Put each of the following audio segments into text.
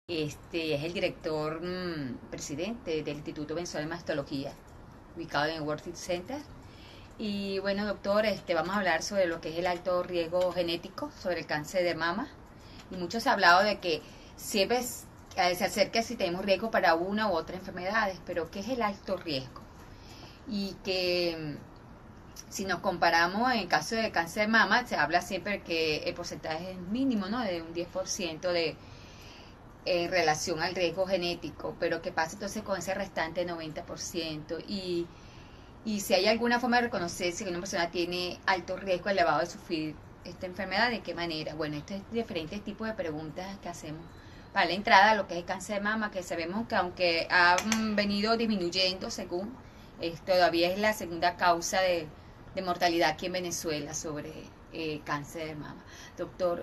Es el director presidente del Instituto Venezolano de Mastología, ubicado en el World Trade Center. Y bueno, doctor, vamos a hablar sobre lo que es el alto riesgo genético, sobre el cáncer de mama. Y mucho se ha hablado de que siempre se acerca si tenemos riesgo para una u otra enfermedades, pero ¿qué es el alto riesgo? Y que si nos comparamos en caso de cáncer de mama, se habla siempre que el porcentaje es mínimo, ¿no? De un 10% en relación al riesgo genético, pero ¿qué pasa entonces con ese restante 90%? Y si hay alguna forma de reconocer si una persona tiene alto riesgo elevado de sufrir esta enfermedad, ¿de qué manera? Bueno, estos diferentes tipos de preguntas que hacemos para la entrada a lo que es el cáncer de mama, que sabemos que aunque ha venido disminuyendo según, todavía es la segunda causa de mortalidad aquí en Venezuela sobre cáncer de mama. Doctor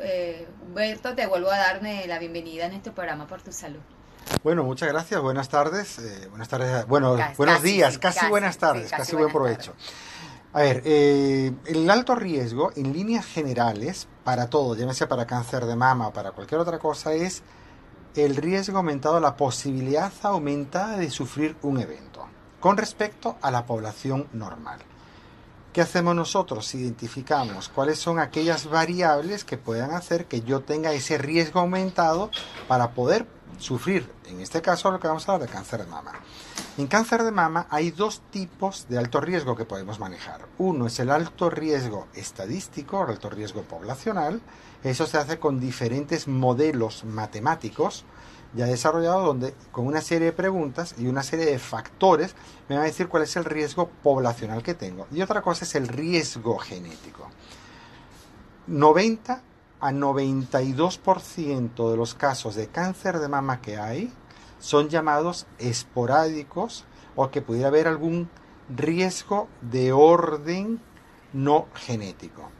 Humberto, te vuelvo a darme la bienvenida en este programa por tu salud. Bueno, muchas gracias. Buenas tardes. Bueno, buenos Casi, días, sí, casi buenas sí, tardes, casi casi buen buenas tardes. provecho. A ver, el alto riesgo, en líneas generales, para todo, ya sea para cáncer de mama o para cualquier otra cosa, es el riesgo aumentado, la posibilidad aumentada de sufrir un evento con respecto a la población normal. ¿Qué hacemos nosotros? Identificamos cuáles son aquellas variables que puedan hacer que yo tenga ese riesgo aumentado para poder sufrir, en este caso lo que vamos a hablar de cáncer de mama. En cáncer de mama hay dos tipos de alto riesgo que podemos manejar. Uno es el alto riesgo estadístico, el alto riesgo poblacional. Eso se hace con diferentes modelos matemáticos ya desarrollados donde con una serie de preguntas y una serie de factores me va a decir cuál es el riesgo poblacional que tengo. Y otra cosa es el riesgo genético. 90 a 92% de los casos de cáncer de mama que hay son llamados esporádicos o que pudiera haber algún riesgo de orden no genético.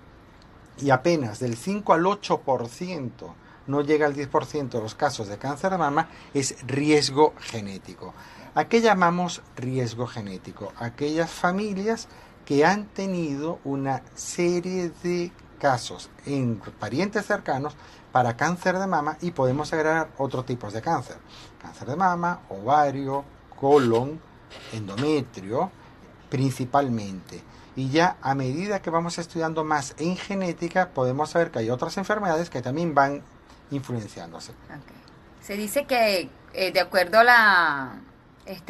Y apenas del 5 al 8%, no llega al 10% de los casos de cáncer de mama, es riesgo genético. ¿A qué llamamos riesgo genético? Aquellas familias que han tenido una serie de casos en parientes cercanos para cáncer de mama y podemos agregar otros tipos de cáncer. Cáncer de mama, ovario, colon, endometrio, principalmente. Y ya a medida que vamos estudiando más en genética, podemos saber que hay otras enfermedades que también van influenciándose. Okay. Se dice que de acuerdo a la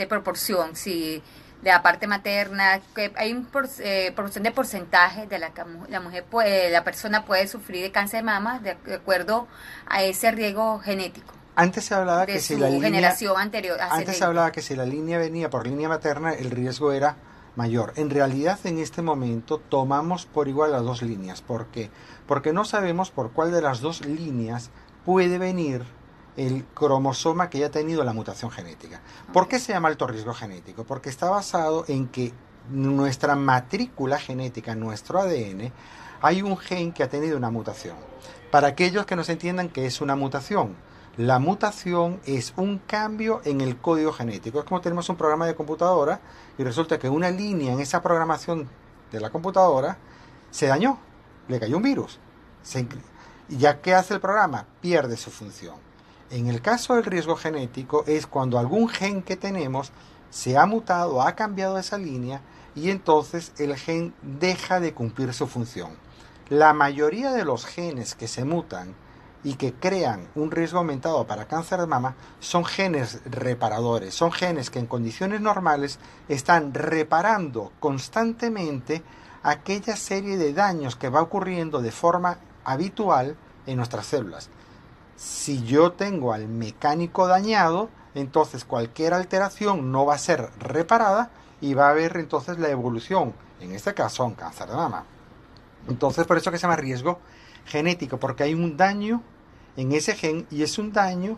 proporción, si de la parte materna, que hay un proporción de porcentaje de la mujer la persona puede sufrir de cáncer de mama de acuerdo a ese riesgo genético Antes se hablaba de que si la su línea, generación anterior antes se ascendente. hablaba que si la línea venía por línea materna, el riesgo era mayor. En realidad, en este momento tomamos por igual las dos líneas. ¿Por qué? Porque no sabemos por cuál de las dos líneas puede venir el cromosoma que haya tenido la mutación genética. ¿Por Okay. qué se llama alto riesgo genético? Porque está basado en que nuestra matrícula genética, nuestro ADN, hay un gen que ha tenido una mutación. Para aquellos que no se entiendan qué es una mutación, la mutación es un cambio en el código genético. Es como tenemos un programa de computadora y resulta que una línea en esa programación de la computadora se dañó, le cayó un virus. ¿Y ya qué hace el programa? Pierde su función. En el caso del riesgo genético es cuando algún gen que tenemos se ha mutado, ha cambiado esa línea y entonces el gen deja de cumplir su función. La mayoría de los genes que se mutan y que crean un riesgo aumentado para cáncer de mama son genes reparadores, son genes que en condiciones normales están reparando constantemente aquella serie de daños que va ocurriendo de forma habitual en nuestras células. Si yo tengo al mecánico dañado, entonces cualquier alteración no va a ser reparada y va a haber entonces la evolución, en este caso un cáncer de mama. Entonces por eso que se llama riesgo genético, porque hay un daño en ese gen y es un daño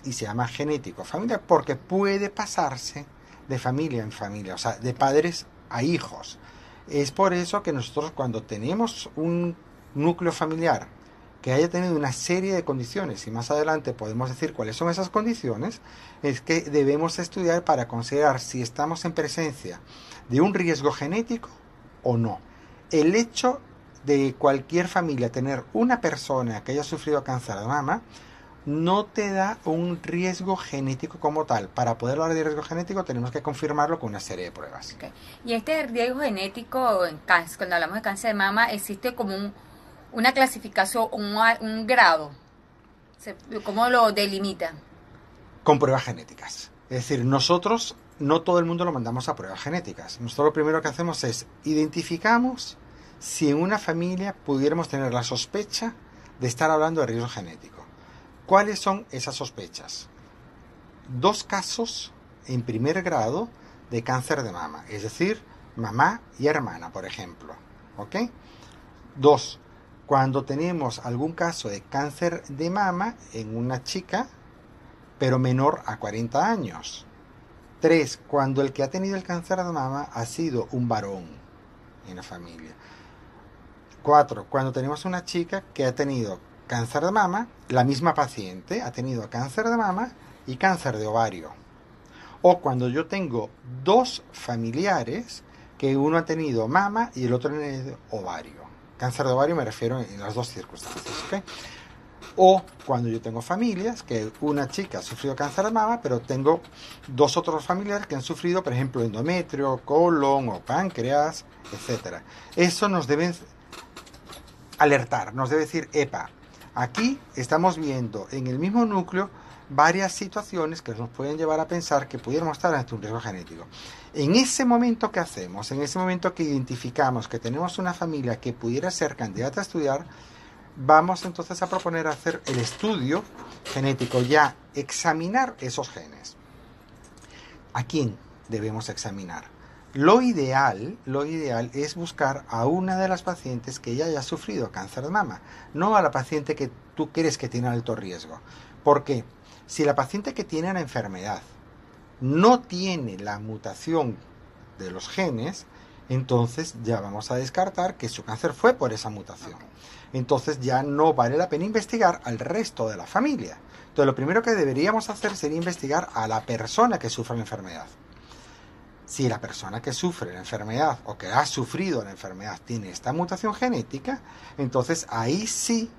y se llama genético familiar porque puede pasarse de familia en familia, o sea, de padres a hijos. Es por eso que nosotros cuando tenemos un núcleo familiar que haya tenido una serie de condiciones y más adelante podemos decir cuáles son esas condiciones, es que debemos estudiar para considerar si estamos en presencia de un riesgo genético o no. El hecho de cualquier familia tener una persona que haya sufrido cáncer de mama no te da un riesgo genético como tal. Para poder hablar de riesgo genético tenemos que confirmarlo con una serie de pruebas. Okay. Y este riesgo genético, en cáncer, cuando hablamos de cáncer de mama, existe como una clasificación, un grado. ¿Cómo lo delimitan? Con pruebas genéticas. Es decir, nosotros, no todo el mundo lo mandamos a pruebas genéticas. Nosotros lo primero que hacemos es identificamos si en una familia pudiéramos tener la sospecha de estar hablando de riesgo genético. ¿Cuáles son esas sospechas? 2 casos en primer grado de cáncer de mama, es decir, mamá y hermana, por ejemplo. ¿Ok? 2. Cuando tenemos algún caso de cáncer de mama en una chica, pero menor a 40 años. 3. Cuando el que ha tenido el cáncer de mama ha sido un varón en la familia. 4. Cuando tenemos una chica que ha tenido cáncer de mama, la misma paciente ha tenido cáncer de mama y cáncer de ovario. O cuando yo tengo 2 familiares que uno ha tenido mama y el otro ha tenido ovario. Cáncer de ovario me refiero en las 2 circunstancias, ¿ok? O cuando yo tengo familias que una chica ha sufrido cáncer de mama, pero tengo 2 otros familiares que han sufrido, por ejemplo, endometrio, colon o páncreas, etc. Eso nos debe alertar, nos debe decir, epa, aquí estamos viendo en el mismo núcleo varias situaciones que nos pueden llevar a pensar que pudiéramos estar ante un riesgo genético. En ese momento que hacemos, en ese momento que identificamos que tenemos una familia que pudiera ser candidata a estudiar, vamos entonces a proponer hacer el estudio genético, ya examinar esos genes. ¿A quién debemos examinar? Lo ideal es buscar a una de las pacientes que ya haya sufrido cáncer de mama, no a la paciente que tú crees que tiene alto riesgo. ¿Por qué? Si la paciente que tiene la enfermedad no tiene la mutación de los genes, entonces ya vamos a descartar que su cáncer fue por esa mutación. Entonces ya no vale la pena investigar al resto de la familia. Entonces lo primero que deberíamos hacer sería investigar a la persona que sufre la enfermedad. Si la persona que sufre la enfermedad o que ha sufrido la enfermedad tiene esta mutación genética, entonces ahí sí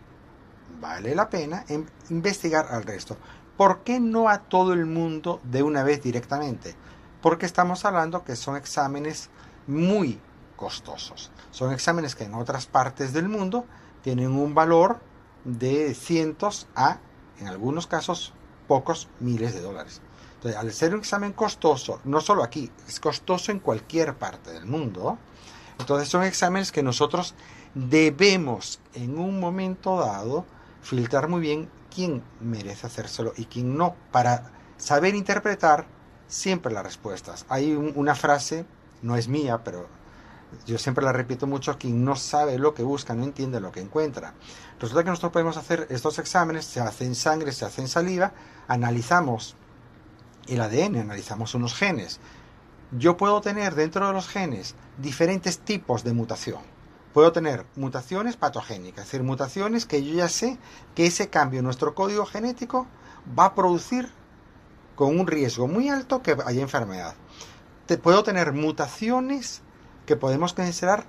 vale la pena investigar al resto. ¿Por qué no a todo el mundo de una vez directamente? Porque estamos hablando que son exámenes muy costosos. Son exámenes que en otras partes del mundo tienen un valor de cientos a, en algunos casos, pocos miles de dólares. Entonces, al ser un examen costoso, no solo aquí, es costoso en cualquier parte del mundo. Entonces son exámenes que nosotros debemos en un momento dado filtrar muy bien quién merece hacérselo y quién no, para saber interpretar siempre las respuestas. Hay una frase, no es mía, pero yo siempre la repito mucho: quien no sabe lo que busca no entiende lo que encuentra. Resulta que nosotros podemos hacer estos exámenes, se hace en sangre, se hace en saliva, analizamos el ADN, analizamos unos genes. Yo puedo tener dentro de los genes diferentes tipos de mutación. Puedo tener mutaciones patogénicas, es decir, mutaciones que yo ya sé que ese cambio en nuestro código genético va a producir con un riesgo muy alto que haya enfermedad. Puedo tener mutaciones que podemos considerar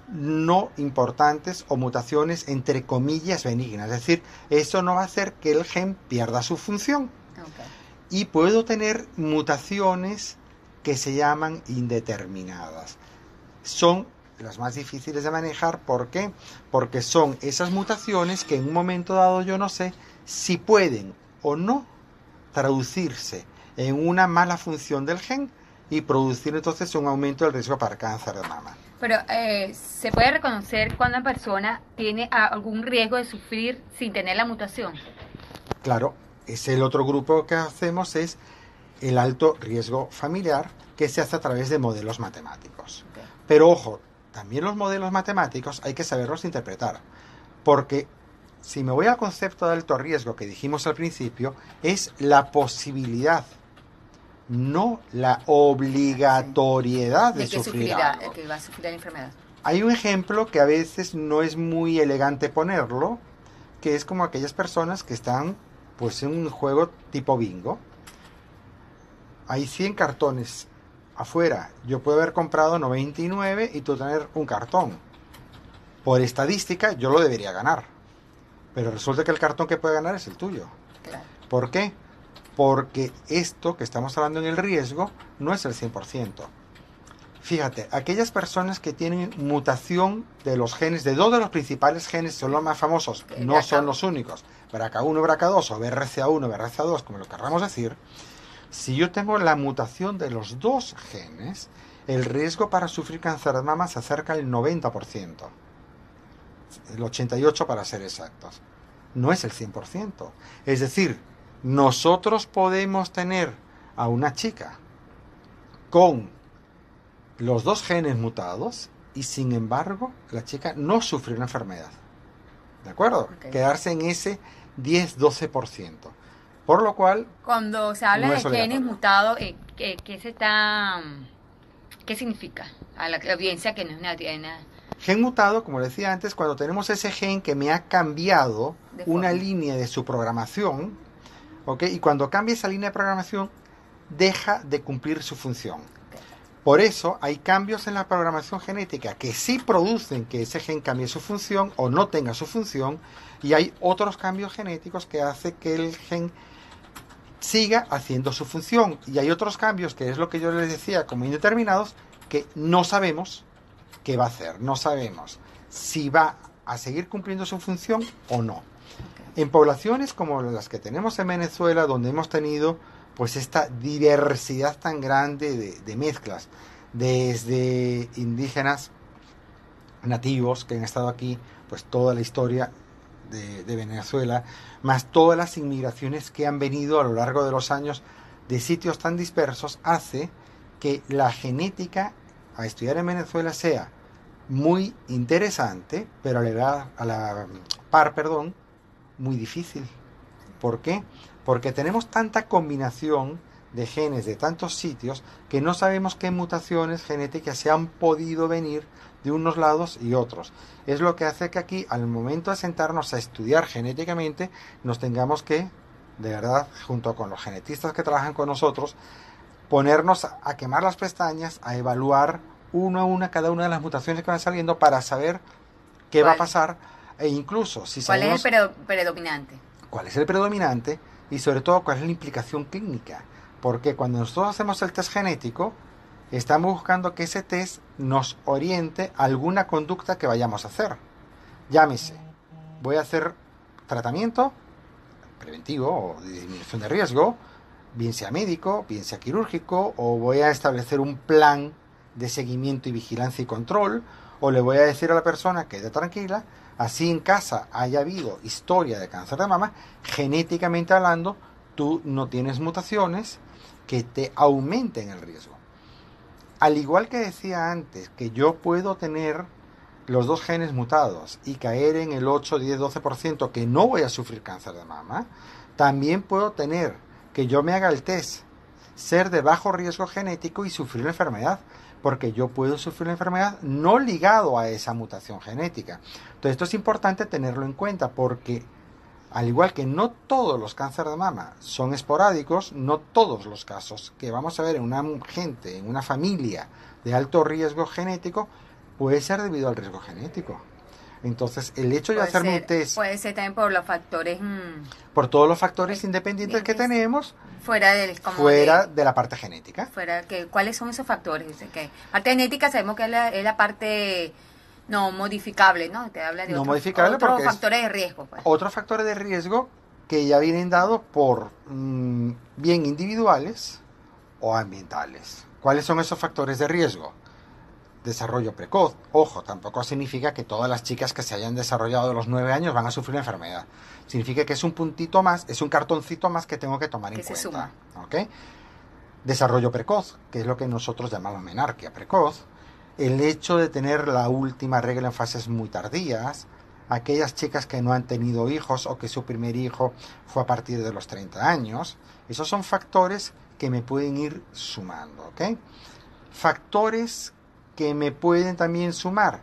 no importantes o mutaciones entre comillas benignas, es decir, eso no va a hacer que el gen pierda su función. Okay. Y puedo tener mutaciones que se llaman indeterminadas. Son las más difíciles de manejar. ¿Por qué? Porque son esas mutaciones que en un momento dado yo no sé si pueden o no traducirse en una mala función del gen y producir entonces un aumento del riesgo para cáncer de mama. Pero ¿se puede reconocer cuando una persona tiene algún riesgo de sufrir sin tener la mutación? Claro, es el otro grupo que hacemos, es el alto riesgo familiar, que se hace a través de modelos matemáticos. Okay. Pero ojo, también los modelos matemáticos hay que saberlos interpretar, porque si me voy al concepto de alto riesgo que dijimos al principio, es la posibilidad, no la obligatoriedad de sufrir algo. Que va a sufrir la enfermedad. Hay un ejemplo que a veces no es muy elegante ponerlo, que es como aquellas personas que están pues en un juego tipo bingo. Hay 100 cartones afuera. Yo puedo haber comprado 99 y tú tener un cartón. Por estadística yo lo debería ganar. Pero resulta que el cartón que puede ganar es el tuyo. Claro. ¿Por qué? Porque esto que estamos hablando en el riesgo no es el 100%. Fíjate, aquellas personas que tienen mutación de los genes, de dos de los principales genes, son los más famosos, no son los únicos, BRCA1, BRCA2 o BRCA1, BRCA2, como lo querramos decir. Si yo tengo la mutación de los dos genes, el riesgo para sufrir cáncer de mama se acerca al 90%, el 88% para ser exactos. No es el 100%. Es decir, nosotros podemos tener a una chica con los dos genes mutados y sin embargo la chica no sufre una enfermedad. ¿De acuerdo? Okay. Quedarse en ese 10-12%. Por lo cual... Cuando se habla de genes mutados, ¿qué significa? A la audiencia que no es una... Gen mutado, como decía antes, cuando tenemos ese gen que me ha cambiado una línea de su programación, ¿ok? Y cuando cambia esa línea de programación, deja de cumplir su función. Por eso hay cambios en la programación genética que sí producen que ese gen cambie su función o no tenga su función, y hay otros cambios genéticos que hacen que el gen siga haciendo su función. Y hay otros cambios, que es lo que yo les decía, como indeterminados, que no sabemos qué va a hacer. No sabemos si va a seguir cumpliendo su función o no. En poblaciones como las que tenemos en Venezuela, donde hemos tenido pues esta diversidad tan grande de mezclas, desde indígenas nativos que han estado aquí pues toda la historia de Venezuela, más todas las inmigraciones que han venido a lo largo de los años de sitios tan dispersos, hace que la genética a estudiar en Venezuela sea muy interesante, pero a la par, muy difícil. ¿Por qué? Porque tenemos tanta combinación de genes de tantos sitios que no sabemos qué mutaciones genéticas se han podido venir de unos lados y otros. Es lo que hace que aquí, al momento de sentarnos a estudiar genéticamente, nos tengamos que, de verdad, junto con los genetistas que trabajan con nosotros, ponernos a quemar las pestañas, a evaluar uno a una cada una de las mutaciones que van saliendo para saber qué va a pasar, e incluso si sabemos ¿cuál es el predominante? ¿Cuál es el predominante? Y sobre todo, ¿cuál es la implicación clínica? Porque cuando nosotros hacemos el test genético, estamos buscando que ese test nos oriente a alguna conducta que vayamos a hacer. Llámese, voy a hacer tratamiento preventivo o de disminución de riesgo, bien sea médico, bien sea quirúrgico, o voy a establecer un plan de seguimiento y vigilancia y control, o le voy a decir a la persona que quede tranquila, así en casa haya habido historia de cáncer de mama, genéticamente hablando, tú no tienes mutaciones que te aumenten el riesgo. Al igual que decía antes, que yo puedo tener los dos genes mutados y caer en el 8, 10, 12% que no voy a sufrir cáncer de mama, también puedo tener que yo me haga el test, ser de bajo riesgo genético y sufrir la enfermedad, porque yo puedo sufrir la enfermedad no ligado a esa mutación genética. Entonces esto es importante tenerlo en cuenta, porque al igual que no todos los cánceres de mama son esporádicos, no todos los casos que vamos a ver en una gente, en una familia de alto riesgo genético, puede ser debido al riesgo genético. Entonces, el hecho de hacerme un test... Puede ser también por los factores... por todos los factores independientes que tenemos fuera de la parte genética. ¿Cuáles son esos factores? Parte genética sabemos que es la parte no modificable, ¿no? Te habla de no modificable otros factores de riesgo. Pues. Otros factores de riesgo que ya vienen dados por bien individuales o ambientales. ¿Cuáles son esos factores de riesgo? Desarrollo precoz. Ojo, tampoco significa que todas las chicas que se hayan desarrollado a los 9 años van a sufrir la enfermedad. Significa que es un puntito más, es un cartoncito más que tengo que tomar en cuenta. Suma. ¿Okay? Desarrollo precoz, que es lo que nosotros llamamos menarquia precoz. El hecho de tener la última regla en fases muy tardías. Aquellas chicas que no han tenido hijos o que su primer hijo fue a partir de los 30 años. Esos son factores que me pueden ir sumando. ¿Okay? Factores que me pueden también sumar.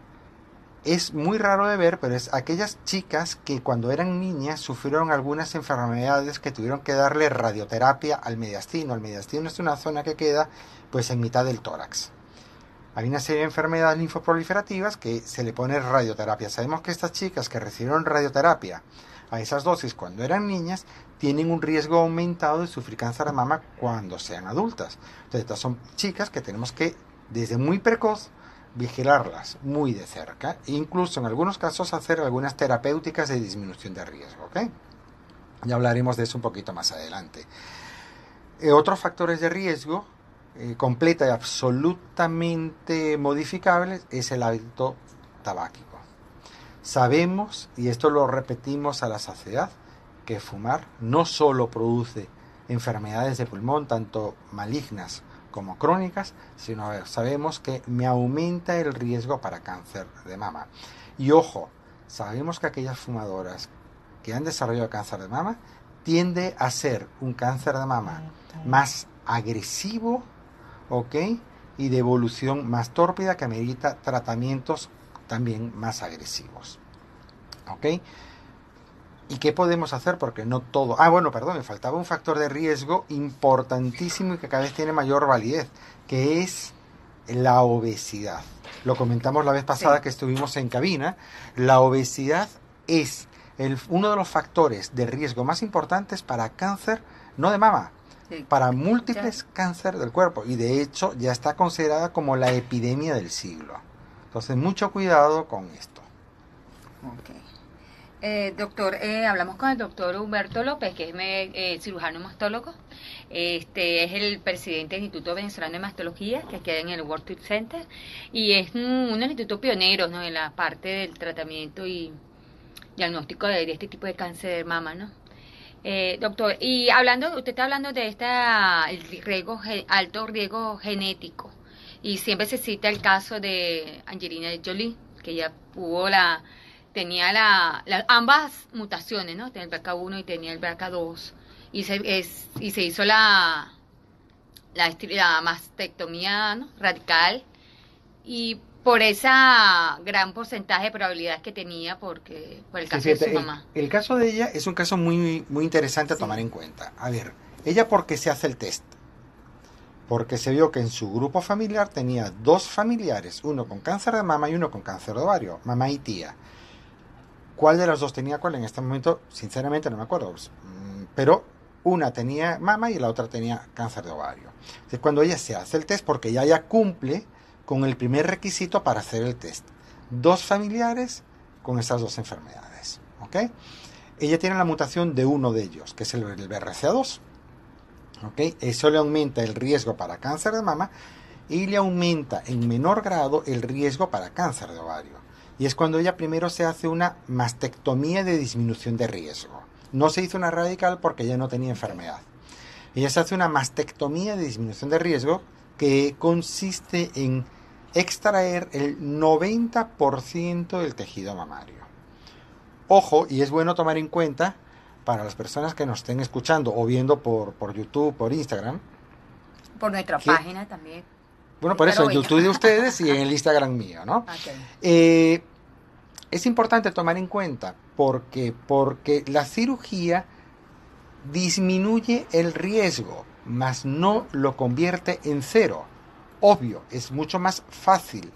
Es muy raro de ver, pero es aquellas chicas que cuando eran niñas sufrieron algunas enfermedades que tuvieron que darle radioterapia al mediastino. El mediastino es una zona que queda pues en mitad del tórax. Hay una serie de enfermedades linfoproliferativas que se le pone radioterapia. Sabemos que estas chicas que recibieron radioterapia a esas dosis cuando eran niñas, tienen un riesgo aumentado de sufrir cáncer de mama cuando sean adultas. Entonces, estas son chicas que tenemos que, desde muy precoz, vigilarlas muy de cerca e incluso en algunos casos hacer algunas terapéuticas de disminución de riesgo, ¿ok? Ya hablaremos de eso un poquito más adelante. Otros factores de riesgo completa y absolutamente modificables es el hábito tabáquico. Sabemos, y esto lo repetimos a la saciedad, que fumar no solo produce enfermedades de pulmón, tanto malignas como crónicas, sino sabemos que me aumenta el riesgo para cáncer de mama. Y ojo, sabemos que aquellas fumadoras que han desarrollado cáncer de mama tiende a ser un cáncer de mama más agresivo, ¿ok? Y de evolución más tórpida, que amerita tratamientos también más agresivos, ¿ok? ¿Y qué podemos hacer? Porque no todo... bueno, perdón, me faltaba un factor de riesgo importantísimo y que cada vez tiene mayor validez, que es la obesidad. Lo comentamos la vez pasada que estuvimos en cabina. La obesidad es uno de los factores de riesgo más importantes para cáncer, no de mama, para múltiples cáncer del cuerpo. Y de hecho ya está considerada como la epidemia del siglo. Entonces, mucho cuidado con esto. Okay. Doctor, hablamos con el doctor Humberto López, que es cirujano mastólogo. Es el presidente del Instituto Venezolano de Mastología, que queda en el World Trade Center, y es un instituto pionero, ¿no?, en la parte del tratamiento y diagnóstico de este tipo de cáncer de mama, ¿no? Doctor, y usted está hablando de alto riesgo genético, y siempre se cita el caso de Angelina Jolie, que ya tenía ambas mutaciones, ¿no? Tenía el BRCA1 y tenía el BRCA2, y se hizo la mastectomía, ¿no?, radical, y por esa gran porcentaje de probabilidades que tenía por el caso de su mamá. El caso de ella es un caso muy, muy interesante a tomar en cuenta. A ver, ella, ¿por qué se hace el test? Porque se vio que en su grupo familiar tenía dos familiares, uno con cáncer de mama y uno con cáncer de ovario, mamá y tía. ¿Cuál de las dos tenía cuál? En este momento, sinceramente, no me acuerdo. Pero una tenía mama y la otra tenía cáncer de ovario. Entonces, cuando ella se hace el test, porque ella ya cumple con el primer requisito para hacer el test, dos familiares con esas dos enfermedades, ¿ok? Ella tiene la mutación de uno de ellos, que es el BRCA2, ¿ok? Eso le aumenta el riesgo para cáncer de mama y le aumenta en menor grado el riesgo para cáncer de ovario. Y es cuando ella primero se hace una mastectomía de disminución de riesgo. No se hizo una radical porque ella no tenía enfermedad. Ella se hace una mastectomía de disminución de riesgo que consiste en extraer el 90% del tejido mamario. Ojo, y es bueno tomar en cuenta para las personas que nos estén escuchando o viendo por YouTube, por Instagram. Por nuestra página también. Bueno, por eso, en YouTube de ustedes y en el Instagram mío, ¿no? Okay. Es importante tomar en cuenta porque la cirugía disminuye el riesgo, mas no lo convierte en cero. Obvio, es mucho más fácil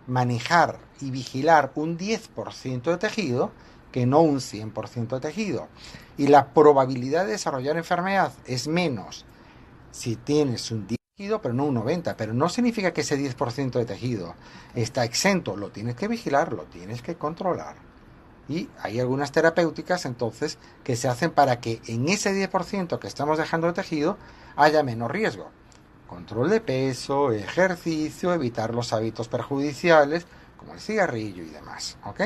manejar y vigilar un 10% de tejido que no un 100% de tejido. Y la probabilidad de desarrollar enfermedad es menos si tienes un 10% pero no un 90%, pero no significa que ese 10% de tejido está exento, lo tienes que vigilar, lo tienes que controlar. Y hay algunas terapéuticas entonces que se hacen para que en ese 10% que estamos dejando de tejido haya menos riesgo. Control de peso, ejercicio, evitar los hábitos perjudiciales como el cigarrillo y demás, ¿ok?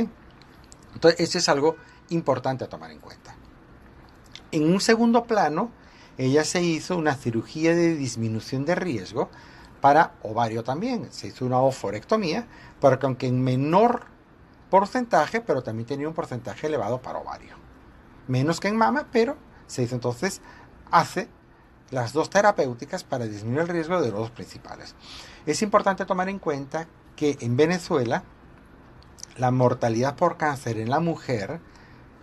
Entonces eso es algo importante a tomar en cuenta. En un segundo plano, ella se hizo una cirugía de disminución de riesgo para ovario también. Se hizo una oforectomía, porque aunque en menor porcentaje, pero también tenía un porcentaje elevado para ovario. Menos que en mama, pero se hizo entonces, hace las dos terapéuticas para disminuir el riesgo de los dos principales. Es importante tomar en cuenta que en Venezuela la mortalidad por cáncer en la mujer,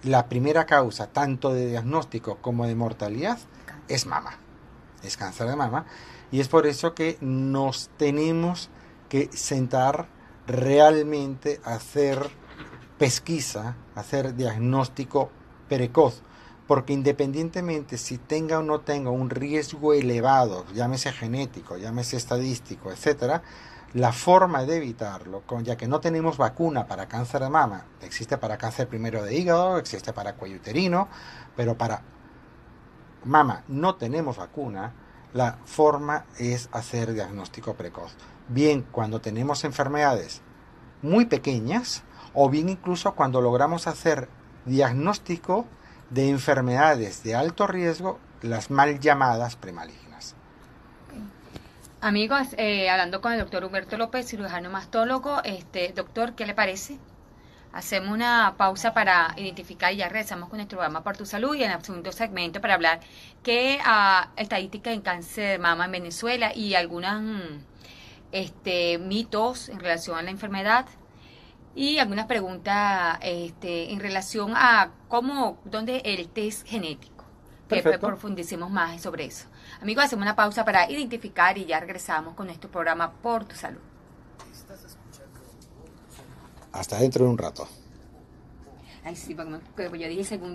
la primera causa tanto de diagnóstico como de mortalidad es mama, es cáncer de mama, y es por eso que nos tenemos que sentar realmente a hacer pesquisa, a hacer diagnóstico precoz, porque independientemente si tenga o no tenga un riesgo elevado, llámese genético, llámese estadístico, etcétera, la forma de evitarlo, ya que no tenemos vacuna para cáncer de mama, existe para cáncer primero de hígado, existe para cuello uterino, pero para mama no tenemos vacuna, la forma es hacer diagnóstico precoz. Bien cuando tenemos enfermedades muy pequeñas o bien incluso cuando logramos hacer diagnóstico de enfermedades de alto riesgo, las mal llamadas premalignas. Amigos, hablando con el doctor Humberto López, cirujano mastólogo, doctor, ¿qué le parece? Hacemos una pausa para identificar y ya regresamos con nuestro programa Por tu Salud y en el segundo segmento para hablar qué estadísticas en cáncer de mama en Venezuela y algunos mitos en relación a la enfermedad y algunas preguntas en relación a dónde el test genético. Que Perfecto. profundicemos más sobre eso. Amigos, hacemos una pausa para identificar y ya regresamos con nuestro programa Por tu Salud. Hasta dentro de un rato. Ay, sí, porque yo dije segundo.